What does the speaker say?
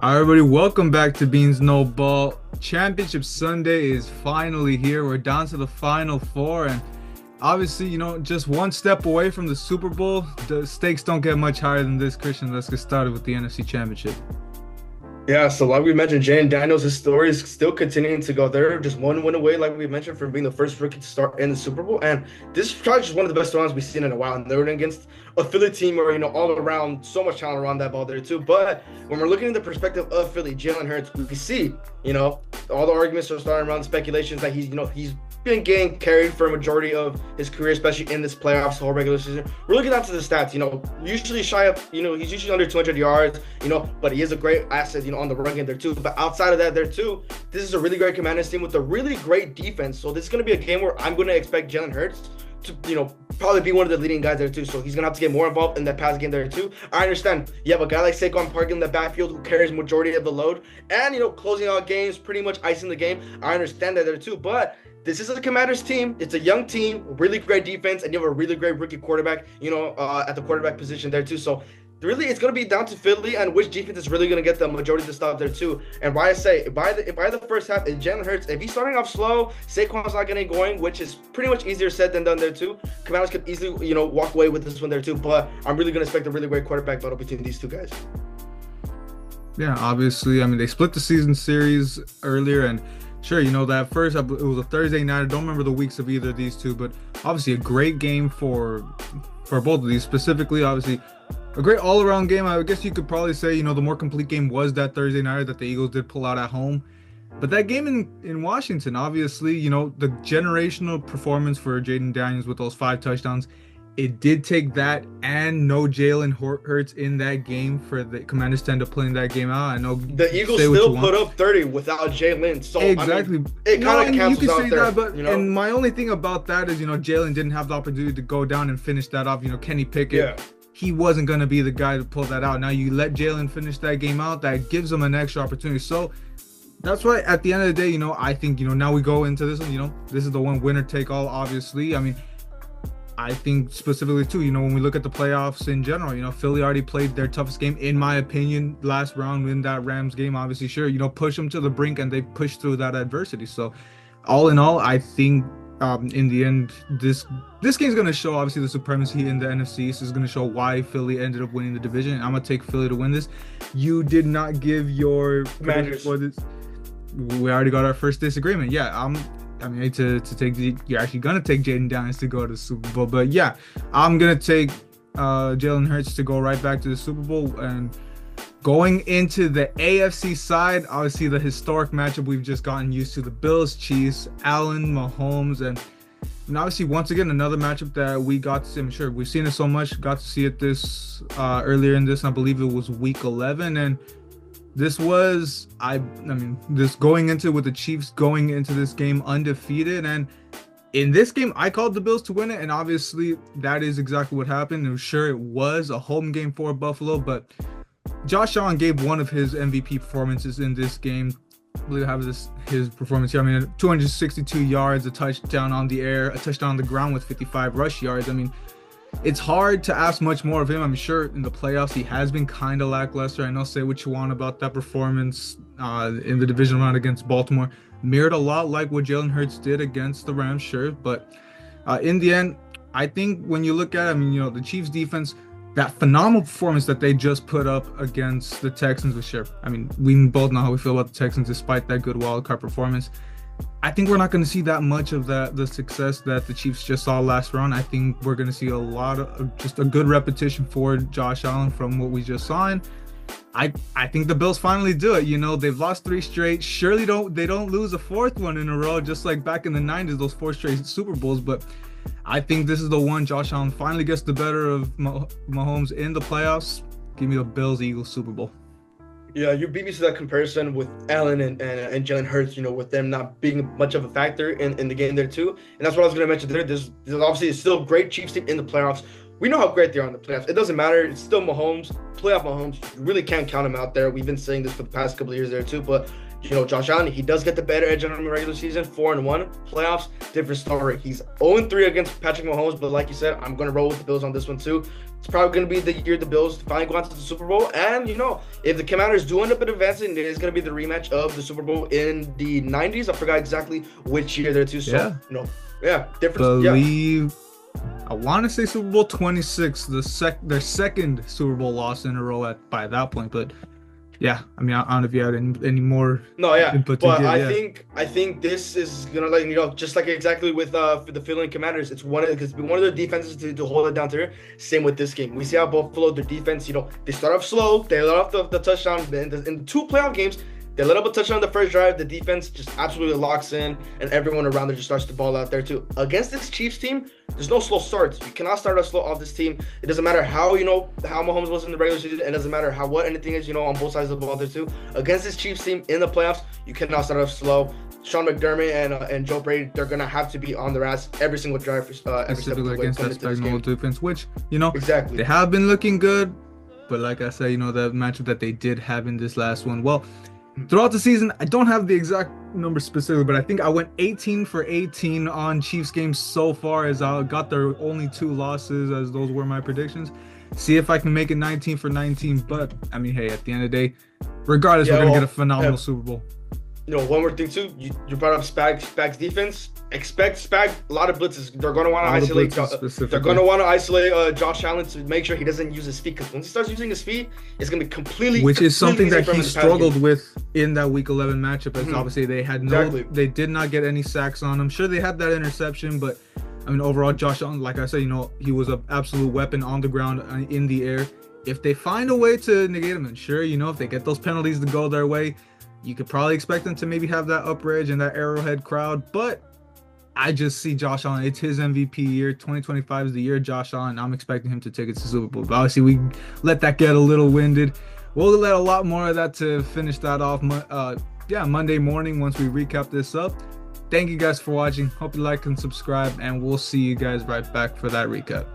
All right, everybody, welcome back to Beans No Ball. Championship Sunday is finally here. We're down to the final four, and obviously, just one step away from the Super Bowl. The stakes don't get much higher than this, Christian. Let's get started with the NFC Championship. Yeah, so like we mentioned, Jane Daniels, his story is still continuing to go. They're just one win away, like we mentioned, from being the first rookie to start in the Super Bowl. And this is probably just one of the best runs we've seen in a while. And they're against a Philly team where, all around, so much talent around that ball there too. But when we're looking at the perspective of Philly, Jalen Hurts, we see, all the arguments are starting around the speculations that he's been getting carried for a majority of his career, especially in this playoffs, the whole regular season. We're looking down to the stats, usually shy of, he's usually under 200 yards, but he is a great asset, on the run game there too. But outside of that there too, this is a really great Commanders team with a really great defense. So this is going to be a game where I'm going to expect Jalen Hurts to, probably be one of the leading guys there too. So he's going to have to get more involved in that pass game there too. I understand you have a guy like Saquon Barkley in the backfield who carries majority of the load and, closing out games, pretty much icing the game. I understand that there too, but this is a Commanders team. It's a young team, really great defense, and you have a really great rookie quarterback, at the quarterback position there too. So really, it's going to be down to Philly and which defense is really going to get the majority of the stuff there too. And why I say by the first half, if Jalen Hurts, if he's starting off slow, Saquon's not getting going, which is pretty much easier said than done there too. Commanders could easily, walk away with this one there too. But I'm really going to expect a really great quarterback battle between these two guys. Yeah, obviously, they split the season series earlier, and sure, that first, it was a Thursday night. I don't remember the weeks of either of these two, but obviously a great game for both of these. Specifically, obviously, a great all-around game. I guess you could probably say, the more complete game was that Thursday night that the Eagles did pull out at home. But that game in Washington, obviously, the generational performance for Jaden Daniels with those 5 touchdowns, it did take that and no Jalen Hurts in that game for the Commanders to end up playing that game out. I know the Eagles say what you still want. put up 30 without Jalen, so Exactly. it No, kind of and you can cancels say out there, that, but and my only thing about that is, Jalen didn't have the opportunity to go down and finish that off. Kenny Pickett, Yeah. he wasn't going to be the guy to pull that out. Now you let Jalen finish that game out, that gives him an extra opportunity. So that's why at the end of the day, I think, now we go into this one, this is the one winner take all, obviously. I think specifically too, when we look at the playoffs in general, Philly already played their toughest game, in my opinion, last round in that Rams game. Obviously, sure, push them to the brink and they push through that adversity. So, all in all, I think in the end, this game's gonna show obviously the supremacy in the NFC. This is gonna show why Philly ended up winning the division. I'm gonna take Philly to win this. You did not give your prediction Commanders. for this. We already got our first disagreement. Yeah, to take you're actually gonna take Jaden Daniels to go to the Super Bowl, but yeah, I'm gonna take Jalen Hurts to go right back to the Super Bowl. And going into the AFC side, obviously the historic matchup we've just gotten used to: the Bills, Chiefs, Allen, Mahomes, and obviously once again another matchup that we got to see. I'm sure we've seen it so much, got to see it this earlier in this. I believe it was week 11, and this was this going into with the Chiefs going into this game undefeated, and in this game I called the Bills to win it, and obviously that is exactly what happened. And sure, it was a home game for Buffalo, but Josh Allen gave one of his MVP performances in this game. I believe I have his performance here. 262 yards, a touchdown on the air, a touchdown on the ground with 55 rush yards. It's hard to ask much more of him. I'm sure in the playoffs he has been kind of lackluster. I know, say what you want about that performance in the division round against Baltimore. Mirrored a lot like what Jalen Hurts did against the Rams, sure. But in the end, I think when you look at the Chiefs defense, that phenomenal performance that they just put up against the Texans was sure. We both know how we feel about the Texans despite that good wild card performance. I think we're not going to see that much of the success that the Chiefs just saw last round. I think we're going to see a lot of just a good repetition for Josh Allen from what we just saw. And I think the Bills finally do it. They've lost 3 straight. Surely they don't lose a 4th one in a row, just like back in the 90s, those 4 straight Super Bowls. But I think this is the one. Josh Allen finally gets the better of Mahomes in the playoffs. Give me the Bills Eagles Super Bowl. Yeah, you beat me to that comparison with Allen and Jalen Hurts, with them not being much of a factor in the game there too. And that's what I was going to mention there. There's obviously still a great Chiefs team in the playoffs. we know how great they are in the playoffs. It doesn't matter. It's still Mahomes, playoff Mahomes. You really can't count him out there. We've been saying this for the past couple of years there too. But Josh Allen, he does get the better edge on him in the regular season. 4-1 playoffs, different story. He's 0-3 against Patrick Mahomes. But like you said, I'm gonna roll with the Bills on this one too. It's probably gonna be the year the Bills finally go on to the Super Bowl. And if the Commanders do end up advancing, it is gonna be the rematch of the Super Bowl in the '90s. I forgot exactly which year there too. So different. Believe. I want to say Super Bowl 26, their second Super Bowl loss in a row by that point, but yeah, I mean, I don't know if you had any more. No, yeah, input but to give, I think this is gonna just like exactly with for the Philly Commanders, it's one of the defenses to hold it down to here. Same with this game, we see how Buffalo, their defense, they start off slow, they let off the touchdown in the two playoff games. They let up a touchdown on the first drive. The defense just absolutely locks in, and everyone around there just starts to ball out there too. Against this Chiefs team, there's no slow starts. You cannot start off slow off this team. It doesn't matter how how Mahomes was in the regular season. It doesn't matter what anything is on both sides of the ball there too. Against this Chiefs team in the playoffs, you cannot start off slow. Sean McDermott and Joe Brady, they're gonna have to be on their ass every single drive. Specifically against that Spagnuolo defense, which exactly they have been looking good, but like I said, the matchup that they did have in this last one, well. Throughout the season, I don't have the exact number specifically, but I think I went 18 for 18 on Chiefs games so far, as I got their only 2 losses, as those were my predictions. See if I can make it 19 for 19. But I mean, hey, at the end of the day, regardless, we're gonna get a phenomenal Super Bowl. One more thing too. You brought up Spag's defense. Expect Spag a lot of blitzes. They're going to want to isolate. They're going to want to isolate Josh Allen to make sure he doesn't use his feet. Because once he starts using his feet, it's going to be completely. Which is something that he struggled with in that Week 11 matchup. As obviously they had they did not get any sacks on him. Sure, they had that interception, but I mean overall, Josh Allen, like I said, he was an absolute weapon on the ground, in the air. If they find a way to negate him, and sure, if they get those penalties to go their way, you could probably expect them to maybe have that upper edge and that Arrowhead crowd, but I just see Josh Allen. It's his MVP year. 2025 is the year of Josh Allen. I'm expecting him to take it to Super Bowl. But obviously, we let that get a little winded. We'll let a lot more of that to finish that off. Monday morning once we recap this up. Thank you guys for watching. Hope you like and subscribe, and we'll see you guys right back for that recap.